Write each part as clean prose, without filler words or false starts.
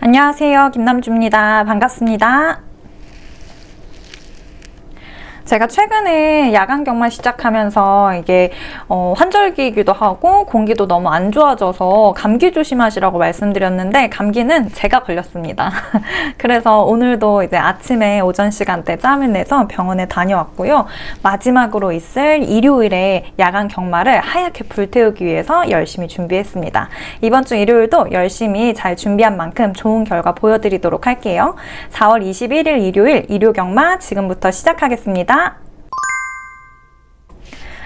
안녕하세요. 김남주입니다. 반갑습니다. 제가 최근에 야간 경마 시작하면서 이게 환절기이기도 하고 공기도 너무 안 좋아져서 감기 조심하시라고 말씀드렸는데 감기는 제가 걸렸습니다. 그래서 오늘도 이제 아침에 오전 시간대 짬을 내서 병원에 다녀왔고요. 마지막으로 있을 일요일에 야간 경마를 하얗게 불태우기 위해서 열심히 준비했습니다. 이번 주 일요일도 열심히 잘 준비한 만큼 좋은 결과 보여드리도록 할게요. 4월 21일 일요일 일요 경마 지금부터 시작하겠습니다.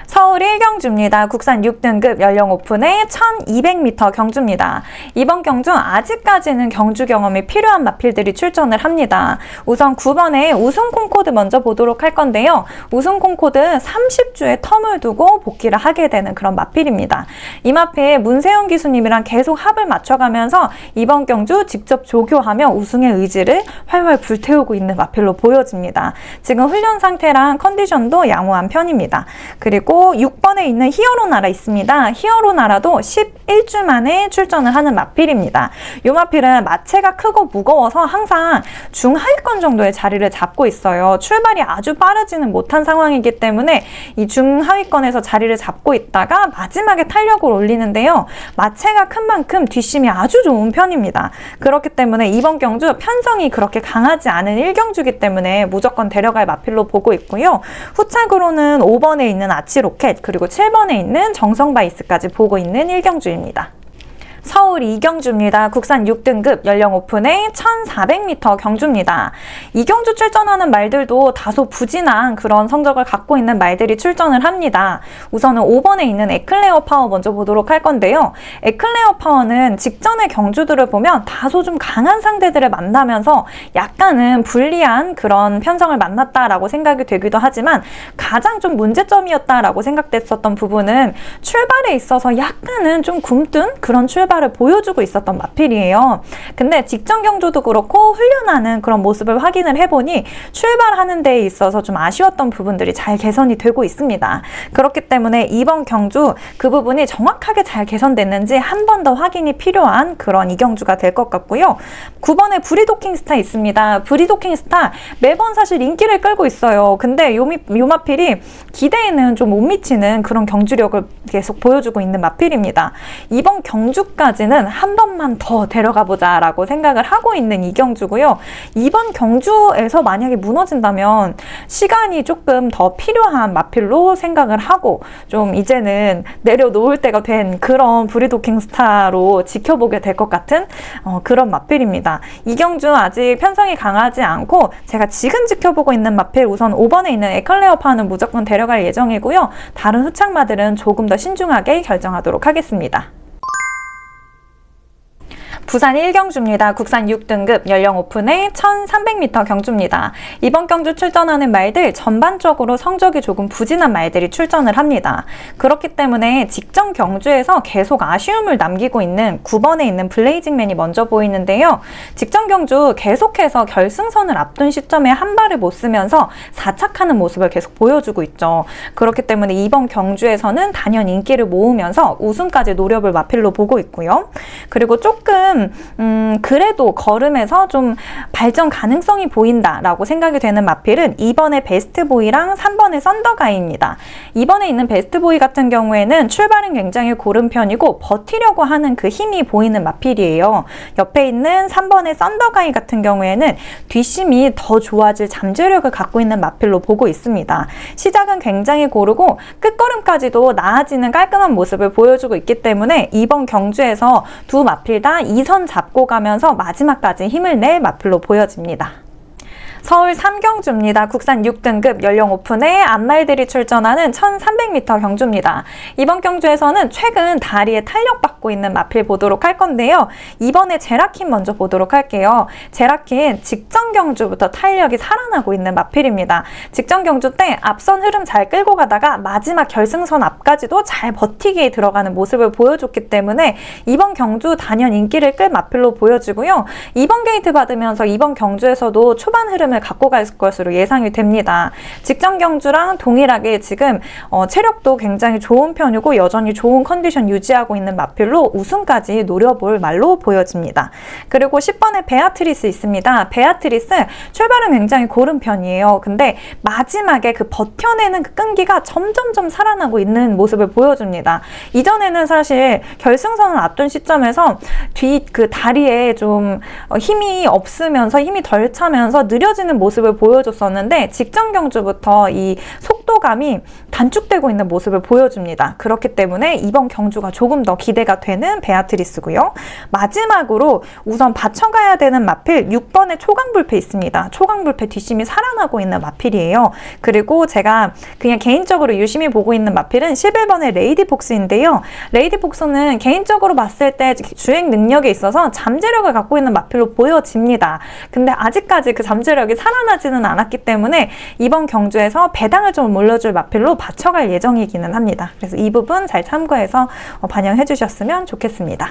서울 1경주입니다. 국산 6등급 연령 오픈의 1200m 경주입니다. 이번 경주 아직까지는 경주 경험이 필요한 마필들이 출전을 합니다. 우선 9번에 우승 콩코드 먼저 보도록 할 건데요. 우승 콩코드 30주의 텀을 두고 복귀를 하게 되는 그런 마필입니다. 이 마필 문세영 기수님이랑 계속 합을 맞춰가면서 이번 경주 직접 조교하며 우승의 의지를 활활 불태우고 있는 마필로 보여집니다. 지금 훈련 상태랑 컨디션도 양호한 편입니다. 그리고 6번에 있는 히어로나라 있습니다. 히어로나라도 11주 만에 출전을 하는 마필입니다. 이 마필은 마체가 크고 무거워서 항상 중하위권 정도의 자리를 잡고 있어요. 출발이 아주 빠르지는 못한 상황이기 때문에 이 중하위권에서 자리를 잡고 있다가 마지막에 탄력을 올리는데요. 마체가 큰 만큼 뒷심이 아주 좋은 편입니다. 그렇기 때문에 이번 경주 편성이 그렇게 강하지 않은 1경주이기 때문에 무조건 데려갈 마필로 보고 있고요. 후착으로는 5번에 있는 아치로켓 그리고 7번에 있는 정성바이스까지 보고 있는 1경주입니다. 서울 2경주입니다. 국산 6등급 연령 오픈의 1400m 경주입니다. 이 경주 출전하는 말들도 다소 부진한 그런 성적을 갖고 있는 말들이 출전을 합니다. 우선은 5번에 있는 에클레어 파워 먼저 보도록 할 건데요. 에클레어 파워는 직전의 경주들을 보면 다소 좀 강한 상대들을 만나면서 약간은 불리한 그런 편성을 만났다라고 생각이 되기도 하지만 가장 좀 문제점이었다라고 생각됐었던 부분은 출발에 있어서 약간은 좀 굼뜬 그런 출발을 보여주고 있었던 마필이에요. 근데 직전 경주도 그렇고 훈련하는 그런 모습을 확인을 해보니 출발하는 데에 있어서 좀 아쉬웠던 부분들이 잘 개선이 되고 있습니다. 그렇기 때문에 이번 경주 그 부분이 정확하게 잘 개선됐는지 한 번 더 확인이 필요한 그런 이경주가 될 것 같고요. 9번에 브리도킹 스타 있습니다. 브리도킹 스타 매번 사실 인기를 끌고 있어요. 근데 요 마필이 기대에는 좀 못 미치는 그런 경주력을 계속 보여주고 있는 마필입니다. 이번 경주까지는 한 번만 더 데려가 보자 라고 생각을 하고 있는 이경주고요. 이번 경주에서 만약에 무너진다면 시간이 조금 더 필요한 마필로 생각을 하고 좀 이제는 내려놓을 때가 된 그런 브리도킹 스타로 지켜보게 될 것 같은 그런 마필입니다. 이경주 아직 편성이 강하지 않고 제가 지금 지켜보고 있는 마필 우선 5번에 있는 에클레어파는 무조건 데려갈 예정이고요. 다른 후착마들은 조금 더 신중하게 결정하도록 하겠습니다. 부산 1경주입니다. 국산 6등급 연령 오픈의 1300m 경주입니다. 이번 경주 출전하는 말들 전반적으로 성적이 조금 부진한 말들이 출전을 합니다. 그렇기 때문에 직전 경주에서 계속 아쉬움을 남기고 있는 9번에 있는 블레이징맨이 먼저 보이는데요. 직전 경주 계속해서 결승선을 앞둔 시점에 한 발을 못 쓰면서 4착하는 모습을 계속 보여주고 있죠. 그렇기 때문에 이번 경주에서는 단연 인기를 모으면서 우승까지 노려볼 마필로 보고 있고요. 그리고 조금 그래도 걸음에서 좀 발전 가능성이 보인다라고 생각이 되는 마필은 2번의 베스트보이랑 3번의 썬더가이입니다. 2번에 있는 베스트보이 같은 경우에는 출발은 굉장히 고른 편이고 버티려고 하는 그 힘이 보이는 마필이에요. 옆에 있는 3번의 썬더가이 같은 경우에는 뒷심이 더 좋아질 잠재력을 갖고 있는 마필로 보고 있습니다. 시작은 굉장히 고르고 끝걸음까지도 나아지는 깔끔한 모습을 보여주고 있기 때문에 이번 경주에서 두 마필 다 2선 잡고 가면서 마지막까지 힘을 낼 마필로 보여집니다. 서울 3경주입니다. 국산 6등급 연령 오픈에 앞말들이 출전하는 1300m 경주입니다. 이번 경주에서는 최근 다리에 탄력받고 있는 마필 보도록 할 건데요. 이번에 제라킨 먼저 보도록 할게요. 제라킨 직전 경주부터 탄력이 살아나고 있는 마필입니다. 직전 경주 때 앞선 흐름 잘 끌고 가다가 마지막 결승선 앞까지도 잘 버티게 들어가는 모습을 보여줬기 때문에 이번 경주 단연 인기를 끌 마필로 보여지고요. 2번 게이트 받으면서 이번 경주에서도 초반 흐름 흐름을 갖고 갈 것으로 예상이 됩니다. 직전 경주랑 동일하게 지금 체력도 굉장히 좋은 편이고 여전히 좋은 컨디션 유지하고 있는 마필로 우승까지 노려볼 말로 보여집니다. 그리고 10번에 베아트리스 있습니다. 베아트리스 출발은 굉장히 고른 편이에요. 근데 마지막에 그 버텨내는 그 끈기가 점점점 살아나고 있는 모습을 보여줍니다. 이전에는 사실 결승선을 앞둔 시점에서 뒤 그 다리에 좀 힘이 없으면서 힘이 덜 차면서 느려지는 모습을 보여줬었는데 직전 경주부터 이 속도감이 단축되고 있는 모습을 보여줍니다. 그렇기 때문에 이번 경주가 조금 더 기대가 되는 베아트리스고요. 마지막으로 우선 받쳐가야 되는 마필 6번의 초강불패 있습니다. 초강불패 뒷심이 살아나고 있는 마필이에요. 그리고 제가 그냥 개인적으로 유심히 보고 있는 마필은 11번의 레이디폭스인데요. 레이디폭스는 개인적으로 봤을 때 주행 능력에 있어서 잠재력을 갖고 있는 마필로 보여집니다. 근데 아직까지 그 잠재력이 살아나지는 않았기 때문에 이번 경주에서 배당을 좀 올려줄 마필로 받쳐갈 예정이기는 합니다. 그래서 이 부분 잘 참고해서 반영해 주셨으면 좋겠습니다.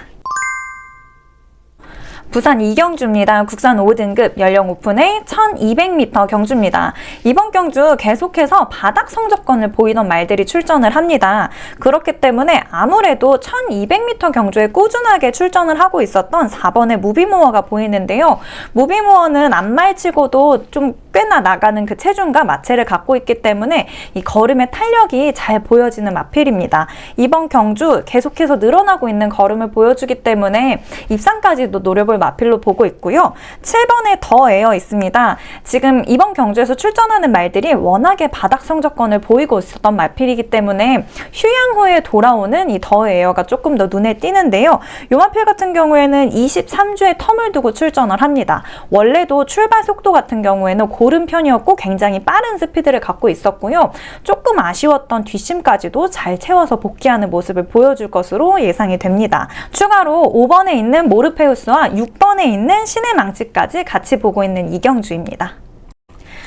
부산 이경주입니다. 국산 5등급 연령 오픈의 1200m 경주입니다. 이번 경주 계속해서 바닥 성적권을 보이던 말들이 출전을 합니다. 그렇기 때문에 아무래도 1200m 경주에 꾸준하게 출전을 하고 있었던 4번의 무비모어가 보이는데요. 무비모어는 앞말치고도 좀 꽤나 나가는 그 체중과 마체를 갖고 있기 때문에 이 걸음의 탄력이 잘 보여지는 마필입니다. 이번 경주 계속해서 늘어나고 있는 걸음을 보여주기 때문에 입상까지도 노려볼 마필로 보고 있고요. 7번에 더 에어 있습니다. 지금 이번 경주에서 출전하는 말들이 워낙에 바닥 성적권을 보이고 있었던 마필이기 때문에 휴양 후에 돌아오는 이 더 에어가 조금 더 눈에 띄는데요. 이 마필 같은 경우에는 23주의 텀을 두고 출전을 합니다. 원래도 출발 속도 같은 경우에는 고른 편이었고 굉장히 빠른 스피드를 갖고 있었고요. 조금 아쉬웠던 뒷심까지도 잘 채워서 복귀하는 모습을 보여줄 것으로 예상이 됩니다. 추가로 5번에 있는 모르페우스와 6번에 있는 신의 망치까지 같이 보고 있는 이경주입니다.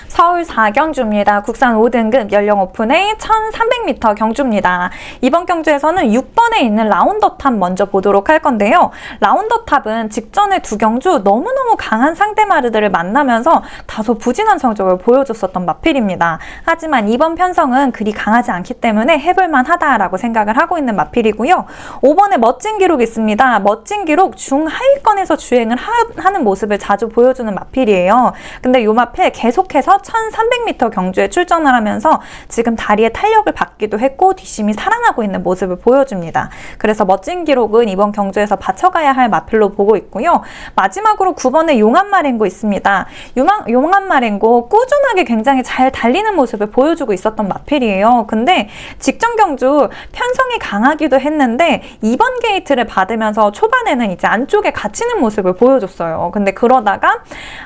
서울 4경주입니다. 국산 5등급 연령 오픈의 1300m 경주입니다. 이번 경주에서는 6번에 있는 라운더탑 먼저 보도록 할 건데요. 라운더탑은 직전에 두 경주 너무너무 강한 상대마르들을 만나면서 다소 부진한 성적을 보여줬었던 마필입니다. 하지만 이번 편성은 그리 강하지 않기 때문에 해볼만 하다라고 생각을 하고 있는 마필이고요. 5번에 멋진 기록 있습니다. 멋진 기록 중하위권에서 주행을 하는 모습을 자주 보여주는 마필이에요. 근데 이 마필 계속해서 1300m 경주에 출전을 하면서 지금 다리에 탄력을 받기도 했고 뒷심이 살아나고 있는 모습을 보여줍니다. 그래서 멋진 기록은 이번 경주에서 받쳐가야 할 마필로 보고 있고요. 마지막으로 9번에 용암마랭고 있습니다. 용암마랭고 꾸준하게 굉장히 잘 달리는 모습을 보여주고 있었던 마필이에요. 근데 직전 경주 편성이 강하기도 했는데 2번 게이트를 받으면서 초반에는 이제 안쪽에 갇히는 모습을 보여줬어요. 근데 그러다가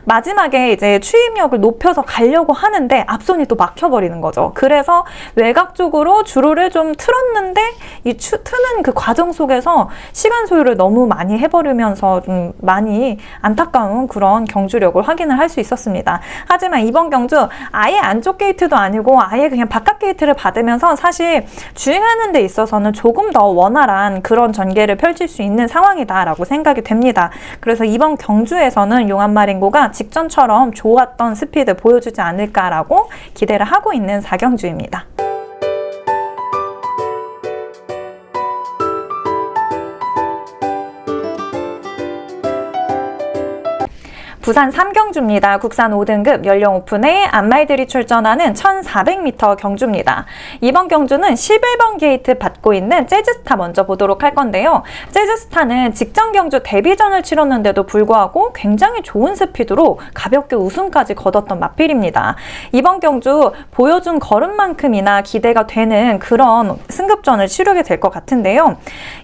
마지막에 이제 추입력을 높여서 가려고 하는데 앞손이 또 막혀버리는 거죠. 그래서 외곽 쪽으로 주로를 좀 틀었는데 이 트는 그 과정 속에서 시간 소요를 너무 많이 해버리면서 좀 많이 안타까운 그런 경주력을 확인을 할 수 있었습니다. 하지만 이번 경주 아예 안쪽 게이트도 아니고 아예 그냥 바깥 게이트를 받으면서 사실 주행하는 데 있어서는 조금 더 원활한 그런 전개를 펼칠 수 있는 상황이다라고 생각이 됩니다. 그래서 이번 경주에서는 용암마랭고가 직전처럼 좋았던 스피드 보여주지 않을까라고 기대를 하고 있는 4경주입니다. 부산 3경주입니다. 국산 5등급 연령 오픈에 안말들이 출전하는 1400m 경주입니다. 이번 경주는 11번 게이트 받고 있는 재즈스타 먼저 보도록 할 건데요. 재즈스타는 직전 경주 데뷔전을 치렀는데도 불구하고 굉장히 좋은 스피드로 가볍게 우승까지 거뒀던 마필입니다. 이번 경주 보여준 걸음만큼이나 기대가 되는 그런 승급전을 치르게 될 것 같은데요.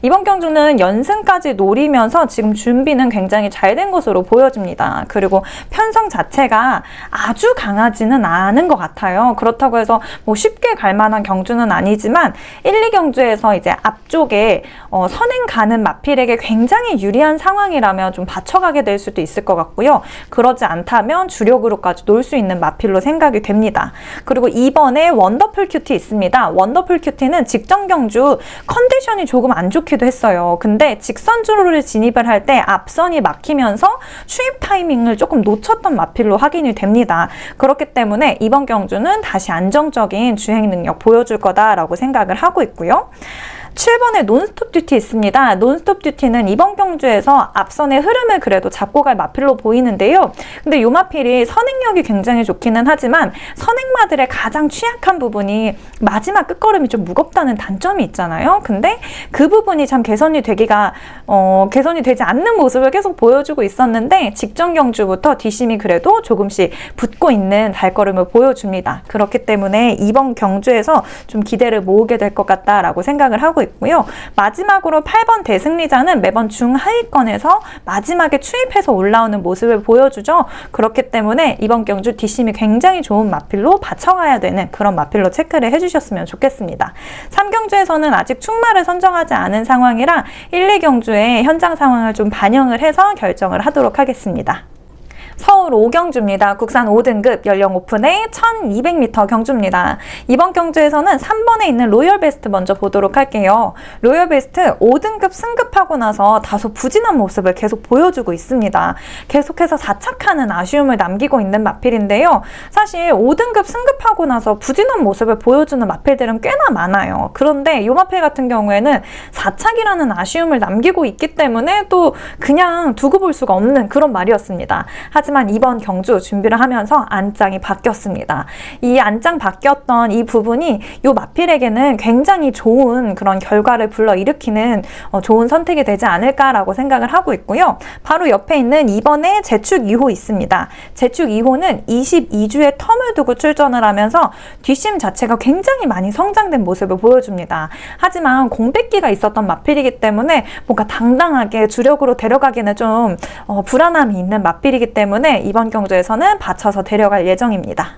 이번 경주는 연승까지 노리면서 지금 준비는 굉장히 잘 된 것으로 보여집니다. 그리고 편성 자체가 아주 강하지는 않은 것 같아요. 그렇다고 해서 뭐 쉽게 갈 만한 경주는 아니지만 1, 2경주에서 이제 앞쪽에 선행 가는 마필에게 굉장히 유리한 상황이라면 좀 받쳐가게 될 수도 있을 것 같고요. 그러지 않다면 주력으로까지 놀 수 있는 마필로 생각이 됩니다. 그리고 2번에 원더풀 큐티 있습니다. 원더풀 큐티는 직전 경주 컨디션이 조금 안 좋기도 했어요. 근데 직선 주로를 진입을 할 때 앞선이 막히면서 추입 타이밍 타이밍을 조금 놓쳤던 마필로 확인이 됩니다. 그렇기 때문에 이번 경주는 다시 안정적인 주행 능력 보여줄 거다라고 생각을 하고 있고요. 7번에 논스톱 듀티 있습니다. 논스톱 듀티는 이번 경주에서 앞선의 흐름을 그래도 잡고 갈 마필로 보이는데요. 근데 이 마필이 선행력이 굉장히 좋기는 하지만 선행마들의 가장 취약한 부분이 마지막 끝걸음이 좀 무겁다는 단점이 있잖아요. 근데 그 부분이 참 개선이 되지 않는 모습을 계속 보여주고 있었는데 직전 경주부터 뒷심이 그래도 조금씩 붙고 있는 발걸음을 보여줍니다. 그렇기 때문에 이번 경주에서 좀 기대를 모으게 될 것 같다라고 생각을 하고 있고요. 마지막으로 8번 대승리자는 매번 중하위권에서 마지막에 추입해서 올라오는 모습을 보여주죠. 그렇기 때문에 이번 경주 뒷심이 굉장히 좋은 마필로 받쳐가야 되는 그런 마필로 체크를 해주셨으면 좋겠습니다. 3경주에서는 아직 충마를 선정하지 않은 상황이라 1, 2경주의 현장 상황을 좀 반영을 해서 결정을 하도록 하겠습니다. 서울 5경주입니다. 국산 5등급 연령 오픈의 1200m 경주입니다. 이번 경주에서는 3번에 있는 로열 베스트 먼저 보도록 할게요. 로열 베스트 5등급 승급하고 나서 다소 부진한 모습을 계속 보여주고 있습니다. 계속해서 4착하는 아쉬움을 남기고 있는 마필인데요. 사실 5등급 승급하고 나서 부진한 모습을 보여주는 마필들은 꽤나 많아요. 그런데 이 마필 같은 경우에는 4착이라는 아쉬움을 남기고 있기 때문에 또 그냥 두고 볼 수가 없는 그런 말이었습니다. 하지만 이번 경주 준비를 하면서 안장이 바뀌었습니다. 이 안장 바뀌었던 이 부분이 이 마필에게는 굉장히 좋은 그런 결과를 불러일으키는 좋은 선택이 되지 않을까라고 생각을 하고 있고요. 바로 옆에 있는 2번에 제축 2호 있습니다. 제축 2호는 22주의 텀을 두고 출전을 하면서 뒷심 자체가 굉장히 많이 성장된 모습을 보여줍니다. 하지만 공백기가 있었던 마필이기 때문에 뭔가 당당하게 주력으로 데려가기는 좀 불안함이 있는 마필이기 때문에 이번 경주에서는 받쳐서 데려갈 예정입니다.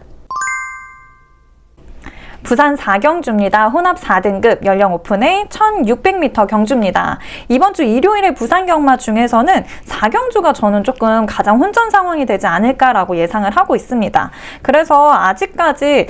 부산 4경주입니다. 혼합 4등급 연령 오픈의 1600m 경주입니다. 이번 주 일요일에 부산 경마 중에서는 4경주가 저는 조금 가장 혼전 상황이 되지 않을까라고 예상을 하고 있습니다. 그래서 아직까지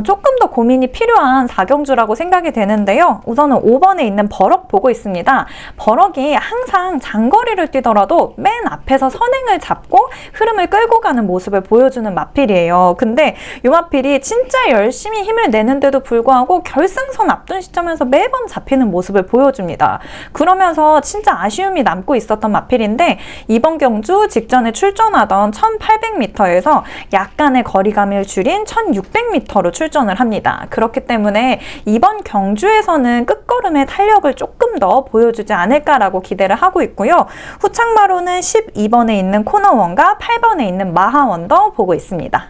조금 더 고민이 필요한 4경주라고 생각이 되는데요. 우선은 5번에 있는 버럭 보고 있습니다. 버럭이 항상 장거리를 뛰더라도 맨 앞에서 선행을 잡고 흐름을 끌고 가는 모습을 보여주는 마필이에요. 근데 이 마필이 진짜 열심히 힘을 내는데도 불구하고 결승선 앞둔 시점에서 매번 잡히는 모습을 보여줍니다. 그러면서 진짜 아쉬움이 남고 있었던 마필인데 이번 경주 직전에 출전하던 1800m에서 약간의 거리감을 줄인 1600m로 출전을 합니다. 그렇기 때문에 이번 경주에서는 끝걸음의 탄력을 조금 더 보여주지 않을까라고 기대를 하고 있고요. 후착마로는 12번에 있는 코너원과 8번에 있는 마하원더 보고 있습니다.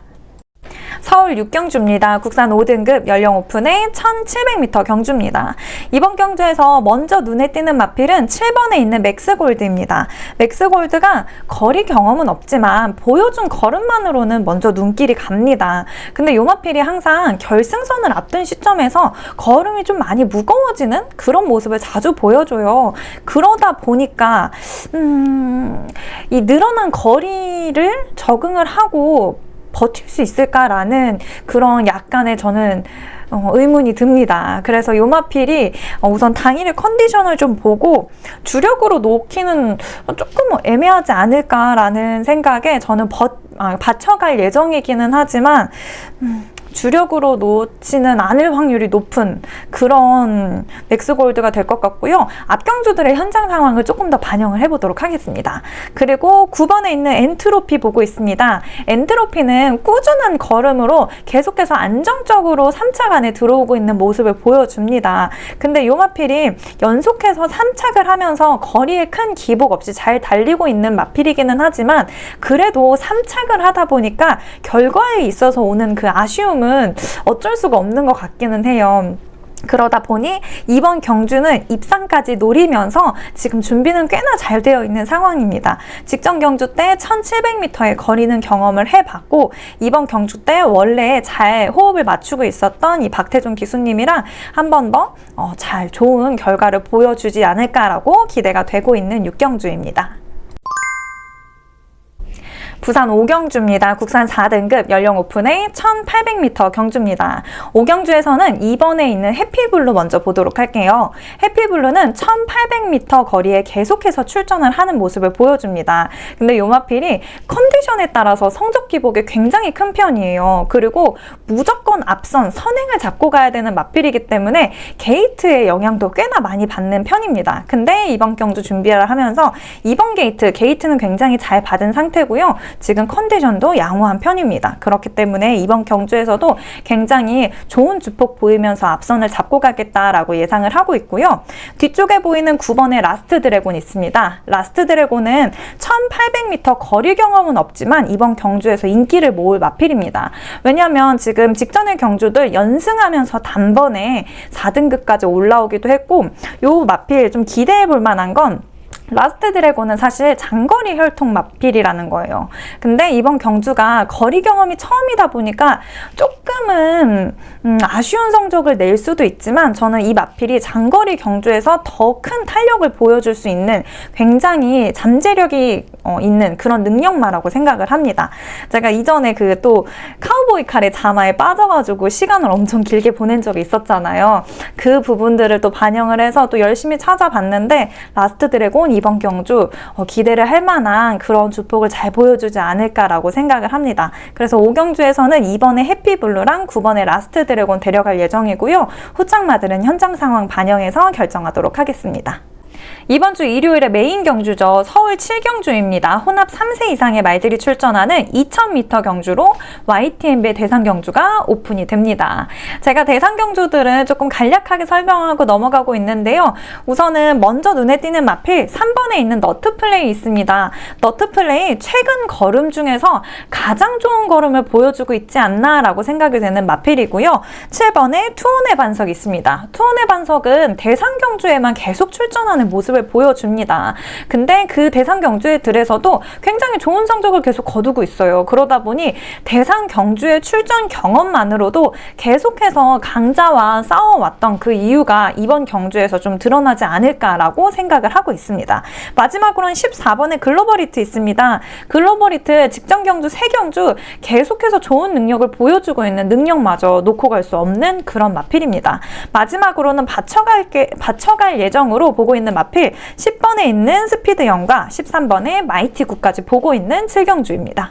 서울 6경주입니다. 국산 5등급 연령 오픈의 1700m 경주입니다. 이번 경주에서 먼저 눈에 띄는 마필은 7번에 있는 맥스골드입니다. 맥스골드가 거리 경험은 없지만 보여준 걸음만으로는 먼저 눈길이 갑니다. 근데 이 마필이 항상 결승선을 앞둔 시점에서 걸음이 좀 많이 무거워지는 그런 모습을 자주 보여줘요. 그러다 보니까 이 늘어난 거리를 적응을 하고 버틸 수 있을까라는 그런 약간의 저는 의문이 듭니다. 그래서 요 마필이 우선 당일의 컨디션을 좀 보고 주력으로 놓기는 조금 애매하지 않을까라는 생각에 저는 받쳐갈 예정이기는 하지만 주력으로 놓지는 않을 확률이 높은 그런 맥스골드가 될 것 같고요. 앞경주들의 현장 상황을 조금 더 반영을 해보도록 하겠습니다. 그리고 9번에 있는 엔트로피 보고 있습니다. 엔트로피는 꾸준한 걸음으로 계속해서 안정적으로 3착 안에 들어오고 있는 모습을 보여줍니다. 근데 요 마필이 연속해서 3착을 하면서 거리에 큰 기복 없이 잘 달리고 있는 마필이기는 하지만 그래도 3착을 하다 보니까 결과에 있어서 오는 그 아쉬움은 어쩔 수가 없는 것 같기는 해요. 그러다 보니 이번 경주는 입상까지 노리면서 지금 준비는 꽤나 잘 되어 있는 상황입니다. 직전 경주 때 1700m의 거리는 경험을 해봤고 이번 경주 때 원래 잘 호흡을 맞추고 있었던 이 박태종 기수님이랑 한 번 더 잘 좋은 결과를 보여주지 않을까라고 기대가 되고 있는 6경주입니다. 부산 오경주입니다. 국산 4등급 연령 오픈의 1800m 경주입니다. 오경주에서는 2번에 있는 해피블루 먼저 보도록 할게요. 해피블루는 1800m 거리에 계속해서 출전을 하는 모습을 보여줍니다. 근데 요 마필이 컨디션에 따라서 성적 기복이 굉장히 큰 편이에요. 그리고 무조건 앞선 선행을 잡고 가야 되는 마필이기 때문에 게이트의 영향도 꽤나 많이 받는 편입니다. 근데 이번 경주 준비를 하면서 이번 게이트는 굉장히 잘 받은 상태고요. 지금 컨디션도 양호한 편입니다. 그렇기 때문에 이번 경주에서도 굉장히 좋은 주폭 보이면서 앞선을 잡고 가겠다라고 예상을 하고 있고요. 뒤쪽에 보이는 9번의 라스트 드래곤 있습니다. 라스트 드래곤은 1800m 거리 경험은 없지만 이번 경주에서 인기를 모을 마필입니다. 왜냐하면 지금 직전의 경주들 연승하면서 단번에 4등급까지 올라오기도 했고, 요 마필 좀 기대해 볼 만한 건 라스트 드래곤은 사실 장거리 혈통 마필이라는 거예요. 근데 이번 경주가 거리 경험이 처음이다 보니까 조금은 아쉬운 성적을 낼 수도 있지만 저는 이 마필이 장거리 경주에서 더 큰 탄력을 보여줄 수 있는 굉장히 잠재력이 있는 그런 능력마라고 생각을 합니다. 제가 이전에 그 또 카우보이 칼의 자마에 빠져가지고 시간을 엄청 길게 보낸 적이 있었잖아요. 그 부분들을 또 반영을 해서 또 열심히 찾아봤는데 라스트 드래곤 이번 경주 기대를 할 만한 그런 주폭을 잘 보여주지 않을까라고 생각을 합니다. 그래서 5경주에서는 2번의 해피블루랑 9번의 라스트 드래곤 데려갈 예정이고요. 후짝마들은 현장 상황 반영해서 결정하도록 하겠습니다. 이번 주 일요일에 메인 경주죠. 서울 7경주입니다. 혼합 3세 이상의 말들이 출전하는 2000m 경주로 YTNB의 대상 경주가 오픈이 됩니다. 제가 대상 경주들은 조금 간략하게 설명하고 넘어가고 있는데요. 우선은 먼저 눈에 띄는 마필 3번에 있는 너트플레이 있습니다. 너트플레이 최근 걸음 중에서 가장 좋은 걸음을 보여주고 있지 않나라고 생각이 되는 마필이고요. 7번에 투혼의 반석 있습니다. 투혼의 반석은 대상 경주에만 계속 출전하는 모습을 보여줍니다. 근데 그 대상 경주들에서도 굉장히 좋은 성적을 계속 거두고 있어요. 그러다 보니 대상 경주의 출전 경험만으로도 계속해서 강자와 싸워왔던 그 이유가 이번 경주에서 좀 드러나지 않을까라고 생각을 하고 있습니다. 마지막으로는 14번의 글로벌히트 있습니다. 글로벌히트 직전 경주 3경주 계속해서 좋은 능력을 보여주고 있는 능력마저 놓고 갈 수 없는 그런 마필입니다. 마지막으로는 받쳐갈 예정으로 보고 있는 마필 10번에 있는 스피드 영과 13번에 마이티 9까지 보고 있는 7경주입니다.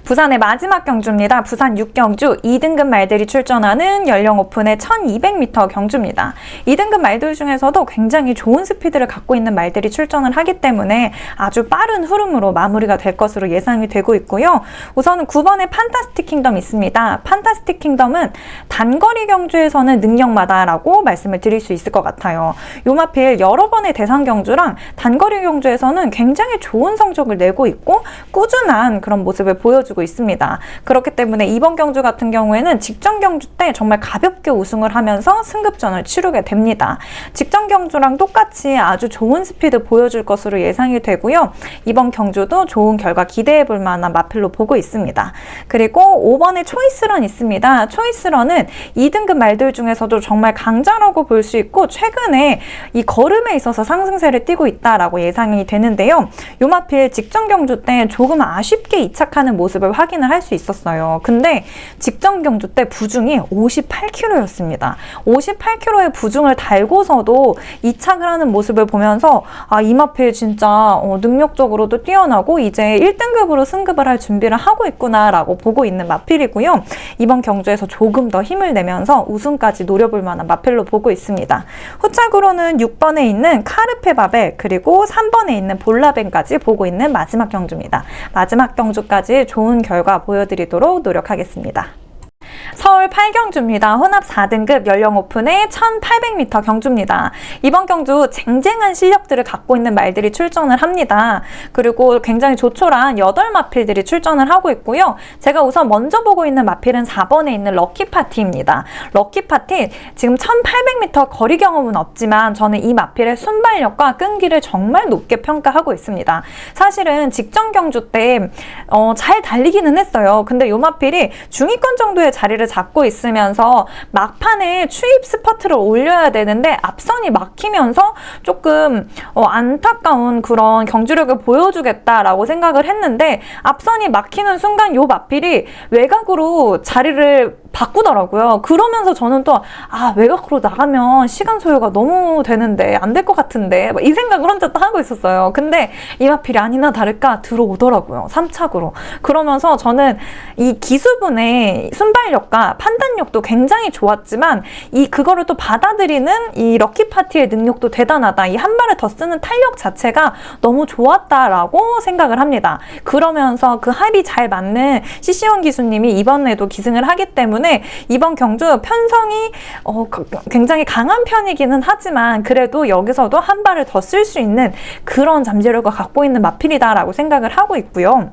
부산의 마지막 경주입니다. 부산 6경주 2등급 말들이 출전하는 연령 오픈의 1200m 경주입니다. 2등급 말들 중에서도 굉장히 좋은 스피드를 갖고 있는 말들이 출전을 하기 때문에 아주 빠른 흐름으로 마무리가 될 것으로 예상이 되고 있고요. 우선은 9번의 판타스틱 킹덤 있습니다. 판타스틱 킹덤은 단거리 경주에서는 능력마다라고 말씀을 드릴 수 있을 것 같아요. 요마필 여러 번의 대상 경주랑 단거리 경주에서는 굉장히 좋은 성적을 내고 있고 꾸준한 그런 모습을 보여주고 있습니다. 그렇기 때문에 이번 경주 같은 경우에는 직전 경주 때 정말 가볍게 우승을 하면서 승급전을 치르게 됩니다. 직전 경주랑 똑같이 아주 좋은 스피드 보여줄 것으로 예상이 되고요. 이번 경주도 좋은 결과 기대해 볼 만한 마필로 보고 있습니다. 그리고 5번의 초이스런 있습니다. 초이스런은 2등급 말들 중에서도 정말 강자라고 볼 수 있고 최근에 이 걸음에 있어서 상승세를 띠고 있다라고 예상이 되는데요. 요 마필 직전 경주 때 조금 아쉽게 이착하는 모습을 확인을 할 수 있었어요. 근데 직전 경주 때 부중이 58kg였습니다. 58kg의 부중을 달고서도 이착을 하는 모습을 보면서 이 마필 진짜 능력적으로도 뛰어나고 이제 1등급으로 승급을 할 준비를 하고 있구나라고 보고 있는 마필이고요. 이번 경주에서 조금 더 힘을 내면서 우승까지 노려볼 만한 마필로 보고 있습니다. 후착으로는 6번에 있는 카르페바벨 그리고 3번에 있는 볼라벤까지 보고 있는 마지막 경주입니다. 마지막 경주까지 좋은 결과 보여드리도록 노력하겠습니다. 서울 8경주입니다. 혼합 4등급 연령 오픈의 1800m 경주입니다. 이번 경주 쟁쟁한 실력들을 갖고 있는 말들이 출전을 합니다. 그리고 굉장히 조촐한 8마필들이 출전을 하고 있고요. 제가 우선 먼저 보고 있는 마필은 4번에 있는 럭키파티입니다. 럭키파티 지금 1800m 거리 경험은 없지만 저는 이 마필의 순발력과 끈기를 정말 높게 평가하고 있습니다. 사실은 직전 경주 때 잘 달리기는 했어요. 근데 이 마필이 중위권 정도의 자리를 자리를 잡고 있으면서 막판에 추입 스퍼트를 올려야 되는데 앞선이 막히면서 조금 안타까운 그런 경주력을 보여주겠다라고 생각을 했는데 앞선이 막히는 순간 요 마필이 외곽으로 자리를 바꾸더라고요. 그러면서 저는 또 외곽으로 나가면 시간 소요가 너무 되는데 안 될 것 같은데 이 생각을 혼자 또 하고 있었어요. 근데 이 마필이 아니나 다를까 들어오더라고요. 3착으로. 그러면서 저는 이 기수분의 순발력과 판단력도 굉장히 좋았지만 그거를 또 받아들이는 이 럭키파티의 능력도 대단하다. 이 한 발을 더 쓰는 탄력 자체가 너무 좋았다라고 생각을 합니다. 그러면서 그 합이 잘 맞는 CC1 기수님이 이번에도 기승을 하기 때문에 이번 경주 편성이 굉장히 강한 편이기는 하지만 그래도 여기서도 한 발을 더 쓸 수 있는 그런 잠재력을 갖고 있는 마필이다라고 생각을 하고 있고요.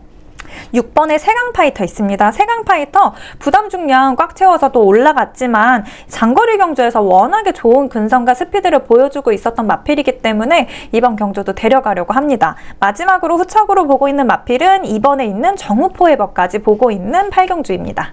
6번에 세강파이터 있습니다. 세강파이터 부담 중량 꽉 채워서 또 올라갔지만 장거리 경주에서 워낙에 좋은 근성과 스피드를 보여주고 있었던 마필이기 때문에 이번 경주도 데려가려고 합니다. 마지막으로 후척으로 보고 있는 마필은 이번에 있는 정우포에버까지 보고 있는 8경주입니다.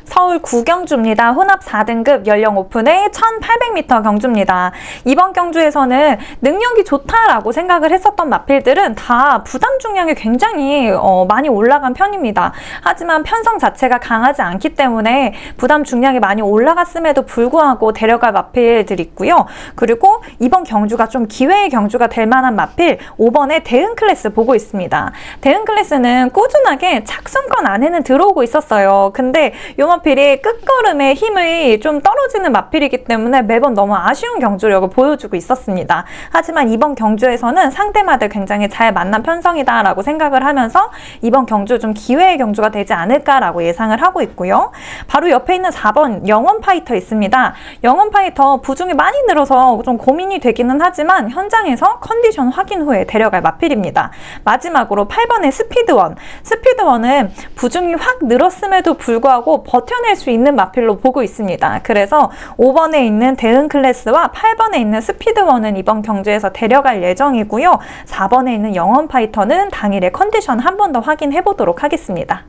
서울 9경주입니다. 혼합 4등급 연령 오픈의 1800m 경주입니다. 이번 경주에서는 능력이 좋다라고 생각을 했었던 마필들은 다 부담 중량이 굉장히 많이 올라간 편입니다. 하지만 편성 자체가 강하지 않기 때문에 부담 중량이 많이 올라갔음에도 불구하고 데려갈 마필들이 있고요. 그리고 이번 경주가 좀 기회의 경주가 될 만한 마필 5번의 대응 클래스 보고 있습니다. 대응 클래스는 꾸준하게 착순권 안에는 들어오고 있었어요. 근데 요 마필이 끝걸음에 힘이 좀 떨어지는 마필이기 때문에 매번 너무 아쉬운 경주력을 보여주고 있었습니다. 하지만 이번 경주에서는 상대마들 굉장히 잘 만난 편성이다 라고 생각을 하면서 이번 경주 좀 기회의 경주가 되지 않을까라고 예상을 하고 있고요. 바로 옆에 있는 4번 영원파이터 있습니다. 영원파이터 부중이 많이 늘어서 좀 고민이 되기는 하지만 현장에서 컨디션 확인 후에 데려갈 마필입니다. 마지막으로 8번의 스피드원. 스피드원은 부중이 확 늘었음에도 불구하고 버텨낼 수 있는 마필로 보고 있습니다. 그래서 5번에 있는 대응 클래스와 8번에 있는 스피드원은 이번 경주에서 데려갈 예정이고요. 4번에 있는 영원 파이터는 당일의 컨디션 한 번 더 확인해 보도록 하겠습니다.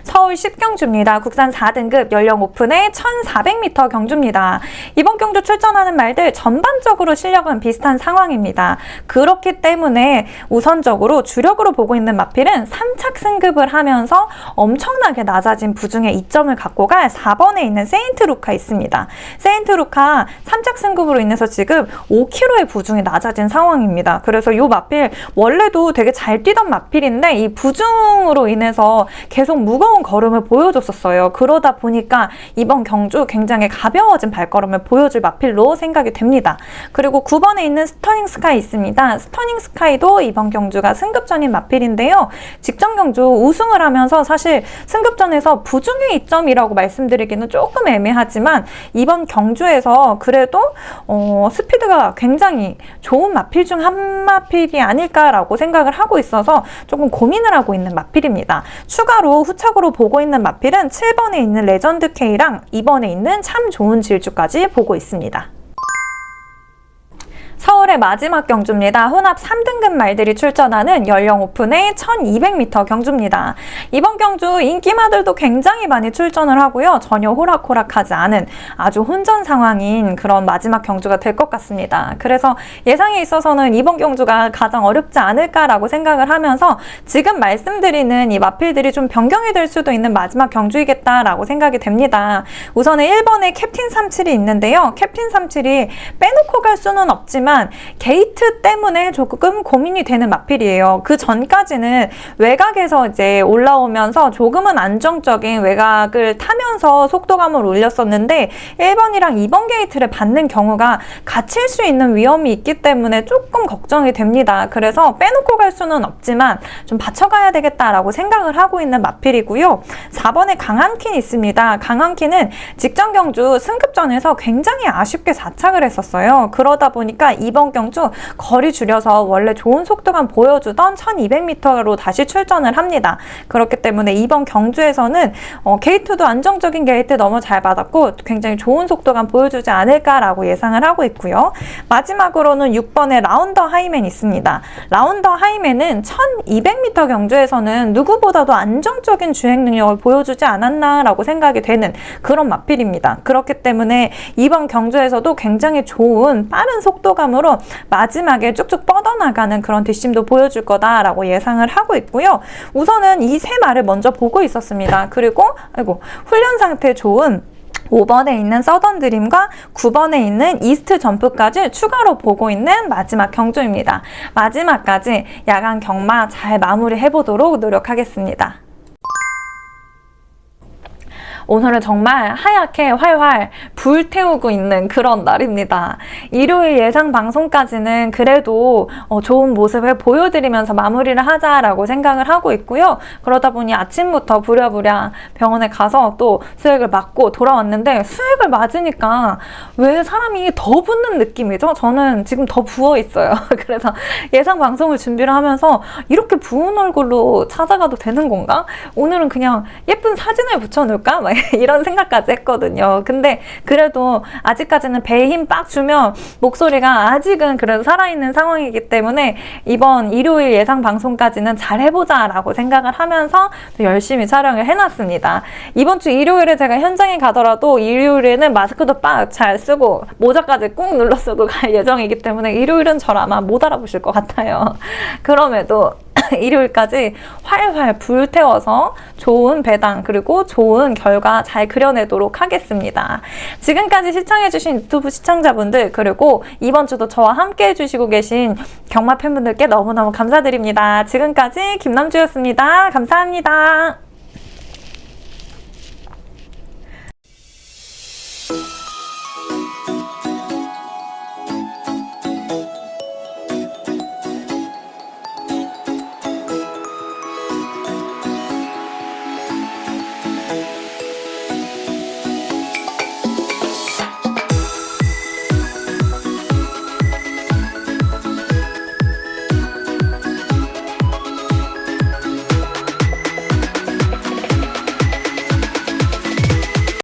서울 10경주입니다. 국산 4등급 연령 오픈의 1400m 경주입니다. 이번 경주 출전하는 말들 전반적으로 실력은 비슷한 상황입니다. 그렇기 때문에 우선적으로 주력으로 보고 있는 마필은 3착 승급을 하면서 엄청나게 낮아진 부중의 이점을 갖고 갈 4번에 있는 세인트루카 있습니다. 세인트루카 3착 승급으로 인해서 지금 5kg의 부중이 낮아진 상황입니다. 그래서 이 마필 원래도 되게 잘 뛰던 마필인데 이 부중으로 인해서 계속 무거운 걸음을 보여줬었어요. 그러다 보니까 이번 경주 굉장히 가벼워진 발걸음을 보여줄 마필로 생각이 됩니다. 그리고 9번에 있는 스터닝 스카이 있습니다. 스터닝 스카이도 이번 경주가 승급전인 마필인데요. 직전 경주 우승을 하면서 사실 승급전에서 부중의 이점이라고 말씀드리기는 조금 애매하지만 이번 경주에서 그래도 스피드가 굉장히 좋은 마필 중 한 마필이 아닐까라고 생각을 하고 있어서 조금 고민을 하고 있는 마필입니다. 추가로 후착으로 보고 있는 마필은 7번에 있는 레전드 K랑 2번에 있는 참 좋은 질주까지 보고 있습니다. 서울의 마지막 경주입니다. 혼합 3등급 말들이 출전하는 연령 오픈의 1200m 경주입니다. 이번 경주 인기마들도 굉장히 많이 출전을 하고요. 전혀 호락호락하지 않은 아주 혼전 상황인 그런 마지막 경주가 될 것 같습니다. 그래서 예상에 있어서는 이번 경주가 가장 어렵지 않을까라고 생각을 하면서 지금 말씀드리는 이 마필들이 좀 변경이 될 수도 있는 마지막 경주이겠다라고 생각이 됩니다. 우선은 1번에 캡틴 37이 있는데요. 캡틴 37이 빼놓고 갈 수는 없지만 게이트 때문에 조금 고민이 되는 마필이에요. 그 전까지는 외곽에서 이제 올라오면서 조금은 안정적인 외곽을 타면서 속도감을 올렸었는데 1번이랑 2번 게이트를 받는 경우가 갇힐 수 있는 위험이 있기 때문에 조금 걱정이 됩니다. 그래서 빼놓고 갈 수는 없지만 좀 받쳐가야 되겠다라고 생각을 하고 있는 마필이고요. 4번에 강한킨 있습니다. 강한킨은 직전 경주 승급전에서 굉장히 아쉽게 4착을 했었어요. 그러다 보니까 이번 경주 거리 줄여서 원래 좋은 속도감 보여주던 1200m로 다시 출전을 합니다. 그렇기 때문에 이번 경주에서는 게이트도 안정적인 게이트 너무 잘 받았고 굉장히 좋은 속도감 보여주지 않을까라고 예상을 하고 있고요. 마지막으로는 6번의 라운더 하이맨 있습니다. 라운더 하이맨은 1200m 경주에서는 누구보다도 안정적인 주행 능력을 보여주지 않았나라고 생각이 되는 그런 마필입니다. 그렇기 때문에 이번 경주에서도 굉장히 좋은 빠른 속도감으로 마지막에 쭉쭉 뻗어나가는 그런 뒷심도 보여줄 거다라고 예상을 하고 있고요. 우선은 이 세 마를 먼저 보고 있었습니다. 그리고 훈련 상태 좋은 5번에 있는 서던 드림과 9번에 있는 이스트 점프까지 추가로 보고 있는 마지막 경주입니다. 마지막까지 야간 경마 잘 마무리해 보도록 노력하겠습니다. 오늘은 정말 하얗게 활활 불태우고 있는 그런 날입니다. 일요일 예상 방송까지는 그래도 좋은 모습을 보여드리면서 마무리를 하자라고 생각을 하고 있고요. 그러다 보니 아침부터 부랴부랴 병원에 가서 또 수액을 맞고 돌아왔는데 수액을 맞으니까 왜 사람이 더 붓는 느낌이죠? 저는 지금 더 부어 있어요. 그래서 예상 방송을 준비를 하면서 이렇게 부은 얼굴로 찾아가도 되는 건가? 오늘은 그냥 예쁜 사진을 붙여놓을까? 막 이런 생각까지 했거든요. 근데 그래도 아직까지는 배에 힘 빡 주면 목소리가 아직은 그래도 살아있는 상황이기 때문에 이번 일요일 예상 방송까지는 잘 해보자 라고 생각을 하면서 열심히 촬영을 해놨습니다. 이번 주 일요일에 제가 현장에 가더라도 일요일에는 마스크도 빡 잘 쓰고 모자까지 꾹 눌러 쓰고 갈 예정이기 때문에 일요일은 저를 아마 못 알아보실 것 같아요. 그럼에도 일요일까지 활활 불태워서 좋은 배당 그리고 좋은 결과 잘 그려내도록 하겠습니다. 지금까지 시청해주신 유튜브 시청자분들 그리고 이번 주도 저와 함께 해주시고 계신 경마 팬분들께 너무너무 감사드립니다. 지금까지 김남주였습니다. 감사합니다.